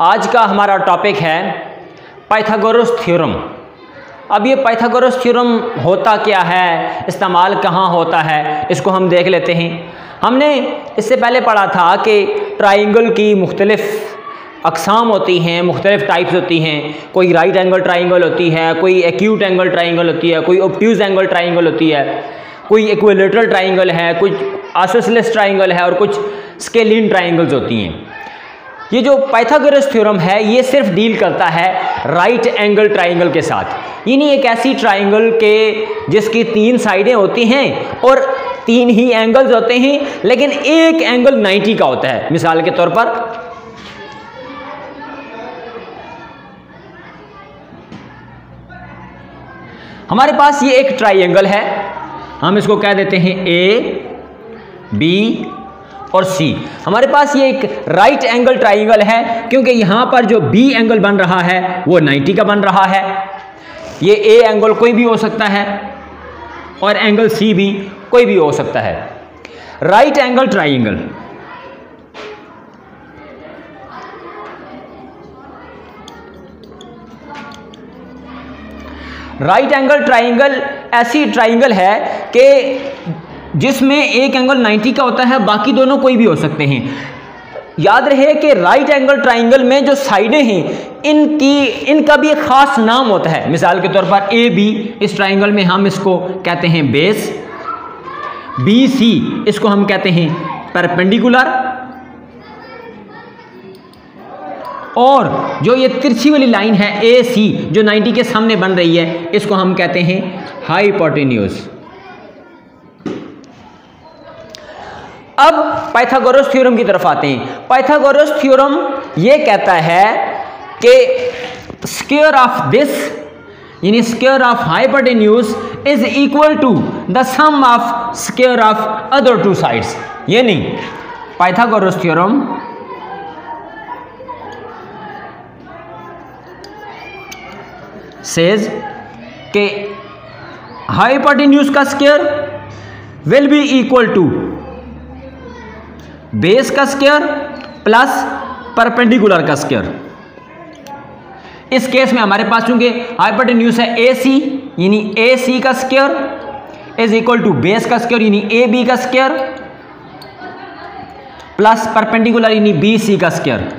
आज का हमारा टॉपिक है पाइथागोरस थ्योरम। अब ये पाइथागोरस थ्योरम होता क्या है, इस्तेमाल कहाँ होता है, इसको हम देख लेते हैं। हमने इससे पहले पढ़ा था कि ट्राइंगल की मुख्तलिफ अक़साम होती हैं, मुख्तलिफ टाइप्स होती हैं। कोई राइट एंगल ट्राइंगल होती है, कोई एक्यूट एंगल ट्राइंगल होती है, कोई ऑब्ट्यूज एंगल ट्राइंगल होती है, कोई इक्विलैटरल ट्राइंगल है, कुछ आइसोसेलेस ट्राइंगल है और कुछ स्केलिन ट्राइंगल्स होती हैं। ये जो पाइथागोरस थ्योरम है ये सिर्फ डील करता है राइट एंगल ट्राइंगल के साथ। यानी एक ऐसी ट्राइंगल के जिसकी 3 साइडें होती हैं और 3 ही एंगल्स होते हैं, लेकिन एक एंगल 90 का होता है। मिसाल के तौर पर हमारे पास ये एक ट्राइंगल है, हम इसको कह देते हैं ए, बी और सी। हमारे पास ये एक राइट एंगल ट्राइंगल है क्योंकि यहां पर जो बी एंगल बन रहा है वो 90 का बन रहा है। ये ए एंगल कोई भी हो सकता है और एंगल सी भी कोई भी हो सकता है। Right angle triangle right angle triangle ऐसी ट्राइंगल है कि जिसमें एक एंगल 90 का होता है, बाकी दोनों कोई भी हो सकते हैं। याद रहे कि राइट एंगल ट्राइंगल में जो साइडें हैं इनका भी एक खास नाम होता है। मिसाल के तौर पर ए बी, इस ट्राइंगल में हम इसको कहते हैं बेस। बी सी, इसको हम कहते हैं परपेंडिकुलर। और जो ये तिरछी वाली लाइन है ए सी जो 90 के सामने बन रही है, इसको हम कहते हैं हाइपोटेन्यूज। अब पाइथागोरस थ्योरम की तरफ आते हैं। पाइथागोरस थ्योरम ये कहता है कि स्क्वायर ऑफ दिस यानी square of hypotenuse is equal to the sum of square of other 2 sides. यानी पाइथागोरस थ्योरम सेज कि हाइपोटेन्यूज का square will be equal to base का स्क्वायर प्लस परपेंडिकुलर का स्क्वायर। इस केस में हमारे पास चूंकि हाइपोटेन्यूज है ए सी, यानी ए सी का square is equal to base का स्क्वायर यानी ए बी का स्क्वायर प्लस परपेंडिकुलर यानी बी सी का स्क्वायर।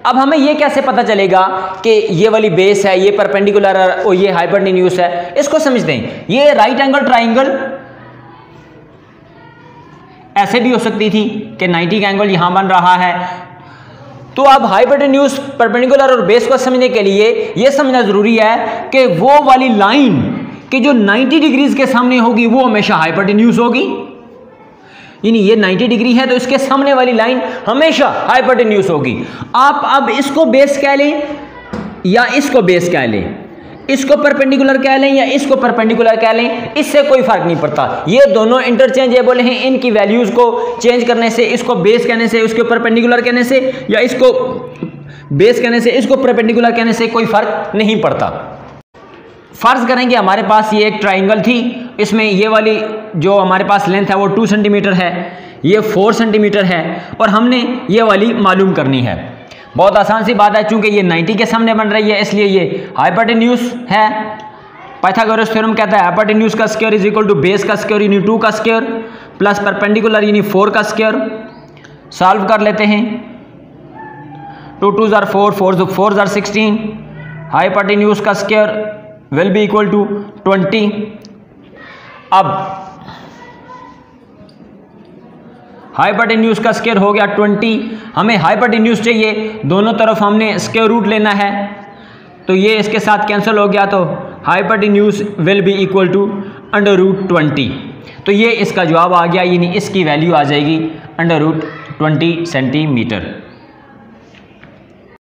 अब हमें यह कैसे पता चलेगा कि ये वाली बेस है, ये परपेंडिकुलर है और ये हाइपोटेन्यूज है? इसको समझते हैं। ये राइट एंगल ट्राइंगल ऐसे भी हो सकती थी कि 90 का एंगल यहां बन रहा है। तो अब हाइपोटेन्यूज, परपेंडिकुलर और बेस को समझने के लिए यह समझना जरूरी है कि वो वाली लाइन कि जो 90 डिग्रीज के सामने होगी वो हमेशा हाइपोटेन्यूज होगी। यानी ये 90 डिग्री है तो इसके सामने वाली लाइन हमेशा हाइपोटेन्यूज होगी। आप अब इसको बेस कह लें या इसको बेस कह लें, इसको परपेंडिकुलर कह लें या इसको परपेंडिकुलर कह लें, इससे कोई फर्क नहीं पड़ता। ये दोनों इंटरचेंजेबल हैं। इनकी वैल्यूज को चेंज करने से, इसको बेस कहने से उसको परपेंडिकुलर कहने से, या इसको बेस कहने से इसको परपेंडिकुलर कहने से कोई फर्क नहीं पड़ता। फर्ज करेंगे हमारे पास ये एक ट्राइंगल थी, इसमें ये वाली जो हमारे पास लेंथ है वो 2 सेंटीमीटर है, ये 4 सेंटीमीटर है और हमने ये वाली मालूम करनी है। बहुत आसान सी बात है, चूंकि ये 90 के सामने बन रही है इसलिए ये हाइपोटेन्यूज है। पाइथागोरस थ्योरम कहता है हाइपोटेन्यूज का square is equal to base का स्क्वायर यानी 2 का स्क्वायर प्लस परपेंडिकुलर यानी 4 का स्क्वायर। सॉल्व कर लेते हैं। 2 2 जार 4, 4 4 जार 16। हाइपोटेन्यूज का square will be equal to 20। अब हाइपोटेन्यूज का स्क्वायर हो गया 20। हमें हाइपोटेन्यूज चाहिए, दोनों तरफ हमने स्क्वायर रूट लेना है, तो ये इसके साथ कैंसिल हो गया, तो hypotenuse will be equal to √20। तो ये इसका जवाब आ गया, यानी इसकी वैल्यू आ जाएगी √20 सेंटीमीटर।